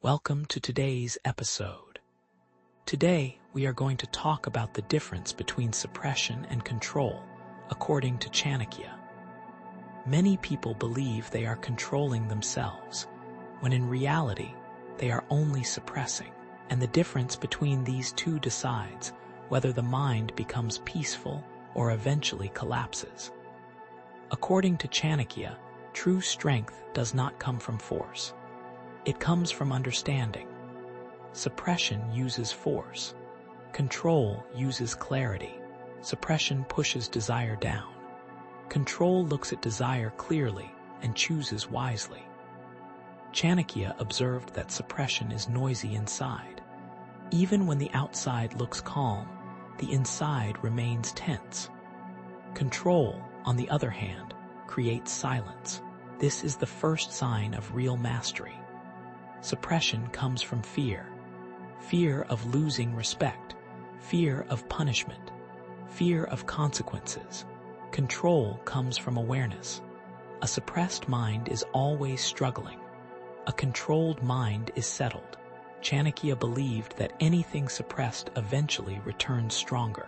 Welcome to today's episode. Today, we are going to talk about the difference between suppression and control, according to Chanakya. Many people believe they are controlling themselves, when in reality, they are only suppressing, and the difference between these two decides whether the mind becomes peaceful or eventually collapses. According to Chanakya, true strength does not come from force. It comes from understanding. Suppression uses force. Control uses clarity. Suppression pushes desire down. Control looks at desire clearly and chooses wisely. Chanakya observed that suppression is noisy inside. Even when the outside looks calm, the inside remains tense. Control, on the other hand, creates silence. This is the first sign of real mastery. Suppression comes from fear. Fear of losing respect, fear of punishment, fear of consequences. Control comes from awareness. A suppressed mind is always struggling. A controlled mind is settled. Chanakya believed that anything suppressed eventually returns stronger.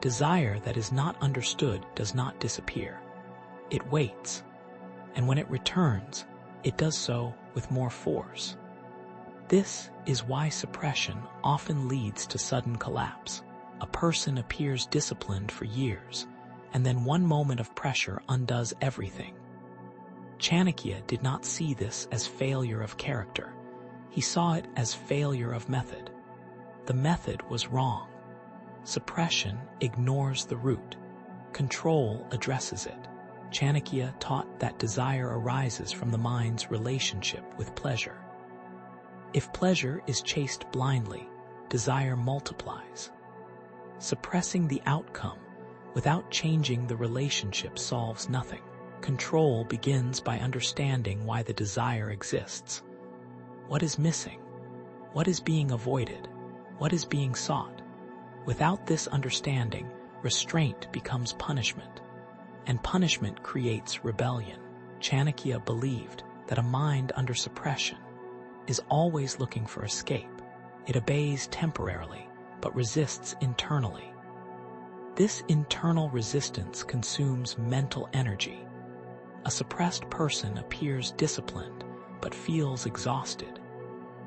Desire that is not understood does not disappear. It waits, and when it returns, it does so with more force. This is why suppression often leads to sudden collapse. A person appears disciplined for years, and then one moment of pressure undoes everything. Chanakya did not see this as failure of character. He saw it as failure of method. The method was wrong. Suppression ignores the root. Control addresses it. Chanakya taught that desire arises from the mind's relationship with pleasure. If pleasure is chased blindly, desire multiplies. Suppressing the outcome without changing the relationship solves nothing. Control begins by understanding why the desire exists. What is missing? What is being avoided? What is being sought? Without this understanding, restraint becomes punishment, and punishment creates rebellion. Chanakya believed that a mind under suppression is always looking for escape. It obeys temporarily, but resists internally. This internal resistance consumes mental energy. A suppressed person appears disciplined, but feels exhausted.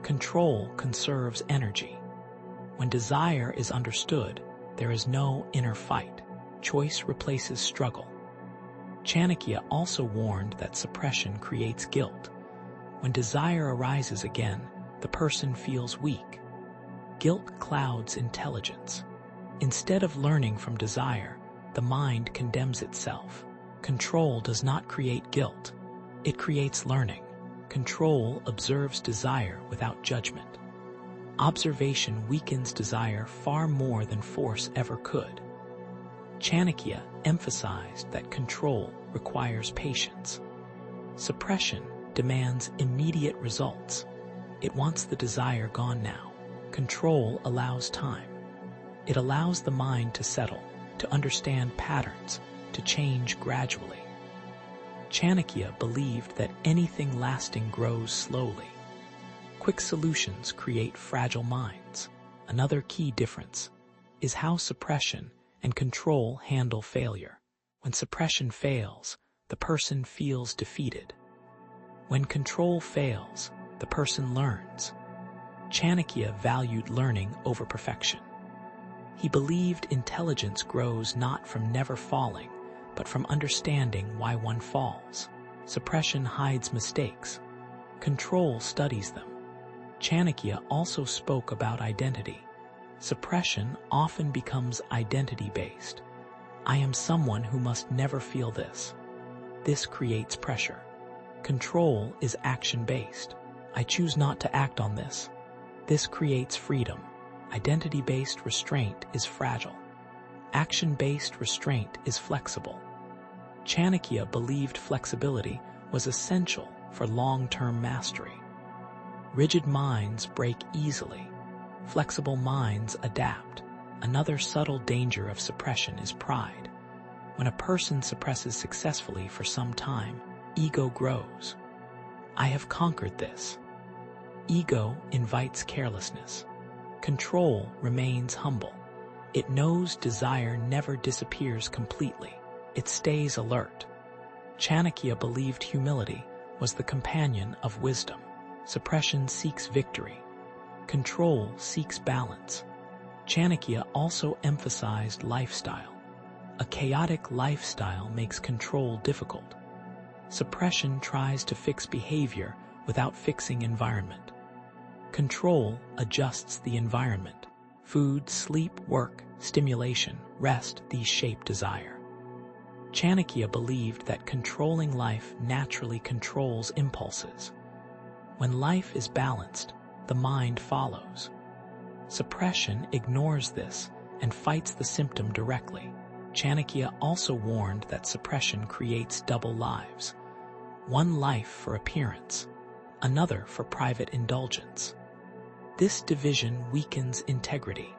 Control conserves energy. When desire is understood, there is no inner fight. Choice replaces struggle. Chanakya also warned that suppression creates guilt. When desire arises again, the person feels weak. Guilt clouds intelligence. Instead of learning from desire, the mind condemns itself. Control does not create guilt. It creates learning. Control observes desire without judgment. Observation weakens desire far more than force ever could. Chanakya emphasized that control requires patience. Suppression demands immediate results. It wants the desire gone now. Control allows time. It allows the mind to settle, to understand patterns, to change gradually. Chanakya believed that anything lasting grows slowly. Quick solutions create fragile minds. Another key difference is how suppression and control handle failure. When suppression fails, the person feels defeated. When control fails, the person learns. Chanakya valued learning over perfection. He believed intelligence grows not from never falling, but from understanding why one falls. Suppression hides mistakes. Control studies them. Chanakya also spoke about identity. Suppression often becomes identity-based. I am someone who must never feel this. This creates pressure. Control is action-based. I choose not to act on this. This creates freedom. Identity-based restraint is fragile. Action-based restraint is flexible. Chanakya believed flexibility was essential for long-term mastery. Rigid minds break easily. Flexible minds adapt. Another subtle danger of suppression is pride. When a person suppresses successfully for some time, ego grows. I have conquered this. Ego invites carelessness. Control remains humble. It knows desire never disappears completely. It stays alert. Chanakya believed humility was the companion of wisdom. Suppression seeks victory. Control seeks balance. Chanakya also emphasized lifestyle. A chaotic lifestyle makes control difficult. Suppression tries to fix behavior without fixing environment. Control adjusts the environment. Food, sleep, work, stimulation, rest, these shape desire. Chanakya believed that controlling life naturally controls impulses. When life is balanced, the mind follows. Suppression ignores this and fights the symptom directly. Chanakya also warned that suppression creates double lives. One life for appearance, another for private indulgence. This division weakens integrity.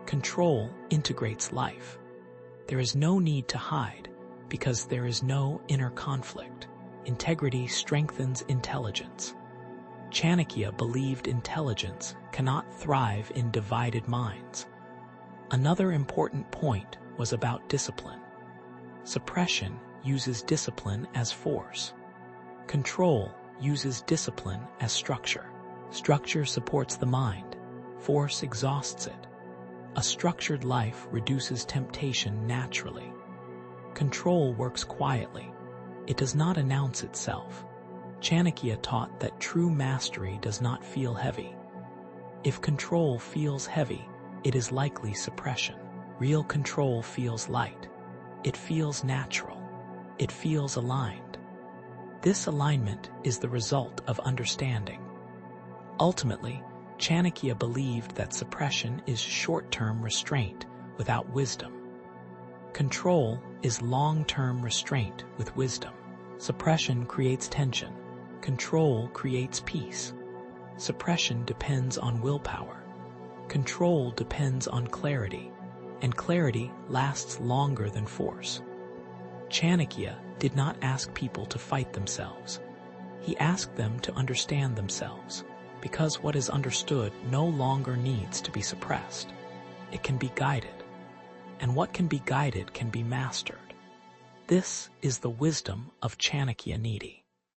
Control integrates life. There is no need to hide because there is no inner conflict. Integrity strengthens intelligence. Chanakya believed intelligence cannot thrive in divided minds. Another important point was about discipline. Suppression uses discipline as force. Control uses discipline as structure. Structure supports the mind. Force exhausts it. A structured life reduces temptation naturally. Control works quietly. It does not announce itself. Chanakya taught that true mastery does not feel heavy. If control feels heavy, it is likely suppression. Real control feels light. It feels natural. It feels aligned. This alignment is the result of understanding. Ultimately, Chanakya believed that suppression is short-term restraint without wisdom. Control is long-term restraint with wisdom. Suppression creates tension. Control creates peace. Suppression depends on willpower. Control depends on clarity, and clarity lasts longer than force. Chanakya did not ask people to fight themselves. He asked them to understand themselves, because what is understood no longer needs to be suppressed. It can be guided, and what can be guided can be mastered. This is the wisdom of Chanakya Neeti.